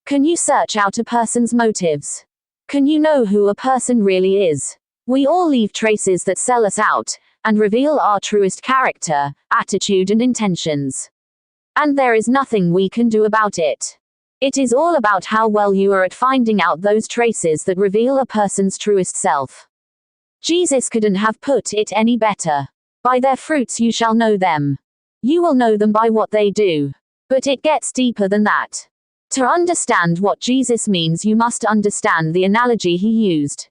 Can you search out a person's motives? Can you know who a person really is? We all leave traces that sell us out, and reveal our truest character, attitude and intentions. And there is nothing we can do about it. It is all about how well you are at finding out those traces that reveal a person's truest self. Jesus couldn't have put it any better. By their fruits you shall know them. You will know them by what they do. But it gets deeper than that. To understand what Jesus means, you must understand the analogy he used.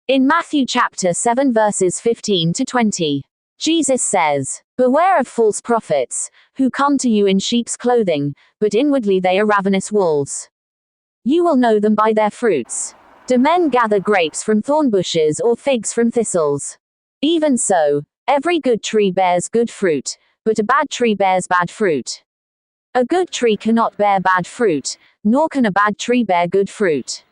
In Matthew chapter 7 verses 15 to 20, Jesus says, "Beware of false prophets, who come to you in sheep's clothing, but inwardly they are ravenous wolves. You will know them by their fruits. Do men gather grapes from thorn bushes or figs from thistles? Even so, every good tree bears good fruit, but a bad tree bears bad fruit. A good tree cannot bear bad fruit, nor can a bad tree bear good fruit.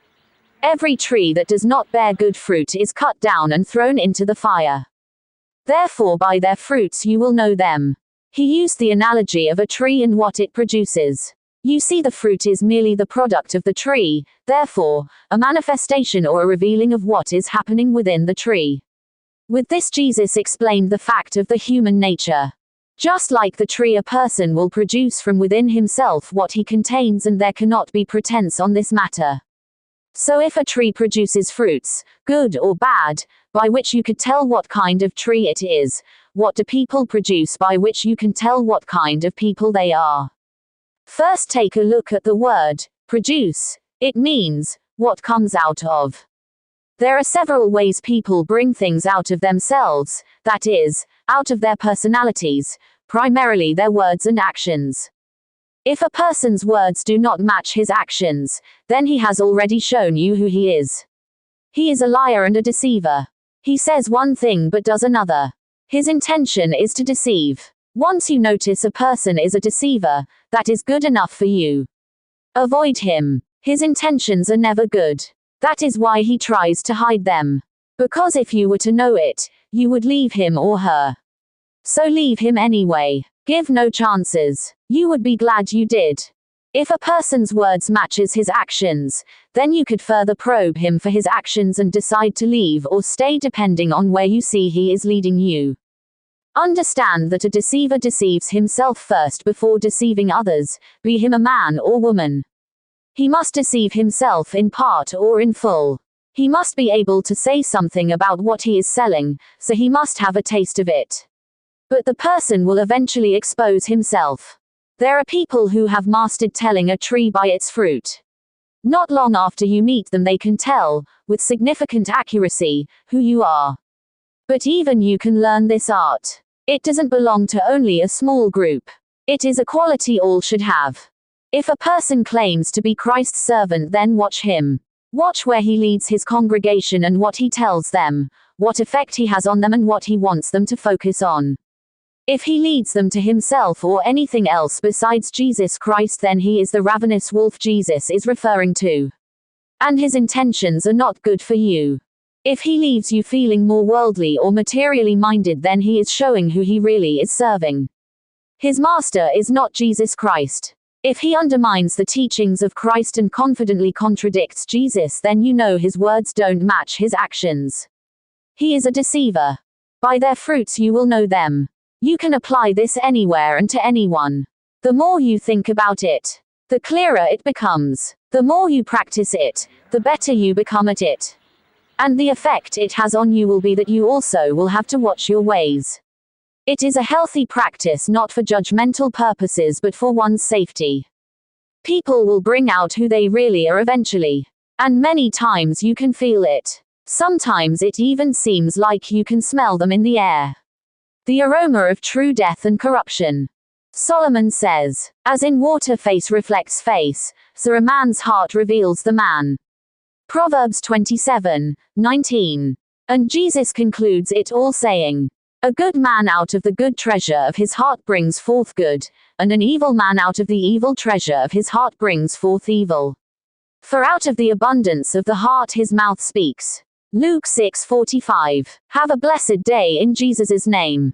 Every tree that does not bear good fruit is cut down and thrown into the fire. Therefore by their fruits you will know them." He used the analogy of a tree and what it produces. You see, the fruit is merely the product of the tree, therefore, a manifestation or a revealing of what is happening within the tree. With this Jesus explained the fact of the human nature. Just like the tree, a person will produce from within himself what he contains, and there cannot be pretense on this matter. So if a tree produces fruits, good or bad, by which you could tell what kind of tree it is, what do people produce by which you can tell what kind of people they are? First take a look at the word, produce. It means, what comes out of. There are several ways people bring things out of themselves, that is, out of their personalities, primarily their words and actions. If a person's words do not match his actions, then he has already shown you who he is. He is a liar and a deceiver. He says one thing but does another. His intention is to deceive. Once you notice a person is a deceiver, that is good enough for you. Avoid him. His intentions are never good. That is why he tries to hide them. Because if you were to know it, you would leave him or her. So leave him anyway. Give no chances. You would be glad you did. If a person's words matches his actions, then you could further probe him for his actions and decide to leave or stay depending on where you see he is leading you. Understand that a deceiver deceives himself first before deceiving others, be him a man or woman. He must deceive himself in part or in full. He must be able to say something about what he is selling, so he must have a taste of it. But the person will eventually expose himself. There are people who have mastered telling a tree by its fruit. Not long after you meet them, they can tell, with significant accuracy, who you are. But even you can learn this art. It doesn't belong to only a small group. It is a quality all should have. If a person claims to be Christ's servant, then watch him. Watch where he leads his congregation and what he tells them, what effect he has on them and what he wants them to focus on. If he leads them to himself or anything else besides Jesus Christ, then he is the ravenous wolf Jesus is referring to. And his intentions are not good for you. If he leaves you feeling more worldly or materially minded, then he is showing who he really is serving. His master is not Jesus Christ. If he undermines the teachings of Christ and confidently contradicts Jesus, then you know his words don't match his actions. He is a deceiver. By their fruits you will know them. You can apply this anywhere and to anyone. The more you think about it, the clearer it becomes. The more you practice it, the better you become at it. And the effect it has on you will be that you also will have to watch your ways. It is a healthy practice, not for judgmental purposes but for one's safety. People will bring out who they really are eventually. And many times you can feel it. Sometimes it even seems like you can smell them in the air. The aroma of true death and corruption. Solomon says, "As in water face reflects face, so a man's heart reveals the man." Proverbs 27:19. And Jesus concludes it all saying, "A good man out of the good treasure of his heart brings forth good, and an evil man out of the evil treasure of his heart brings forth evil. For out of the abundance of the heart his mouth speaks." Luke 6:45. Have a blessed day in Jesus' name.